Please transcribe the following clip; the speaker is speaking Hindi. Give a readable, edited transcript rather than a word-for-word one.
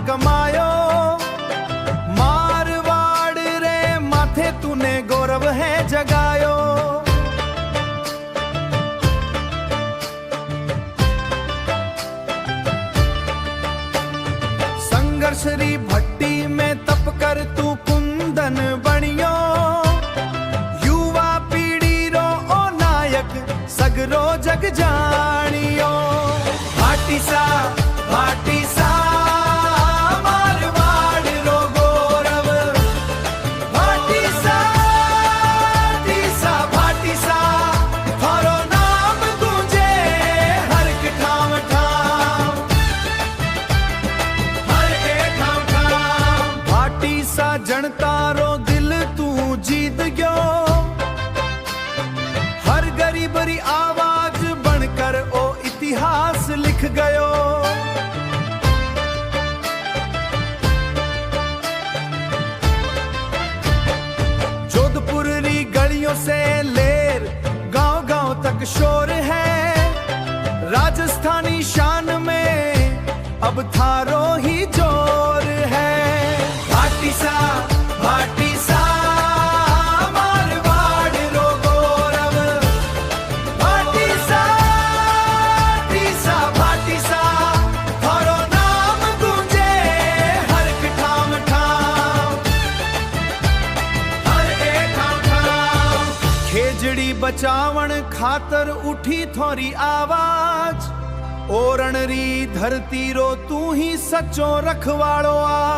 कमायो। मारवाड़ रे माथे तूने गौरव है जगायो। संघर्ष री भट्टी में तप कर तू कुंदन बनियो। युवा पीढ़ी रो ओ नायक सगरो जग जानियो। भाटी सा मारवाड़ रो गौरव। भाटी सा थारो नाम गूंजे हर एक ठाम ठाम, हर एक ठाम ठाम। भाटी सा जनता रो दिल तू जीत गयो। हर गरीब री आवाज बनकर ओ इतिहास लिख गयो। जोधपुर री गलियों से लेर गांव गांव तक शोर है। राजस्थानी शान में अब थारो ही जोर है। भाटी सा मारवाड़ रो गौरव। भाटी सा थारो नाम गूंजे हर एक ठाम ठाम, हर एक ठाम ठाम। खेजड़ी बचावण खातर उठी थोरी आवाज। ओरण री धरती रो तू ही सच्चो रखवाड़ो आज।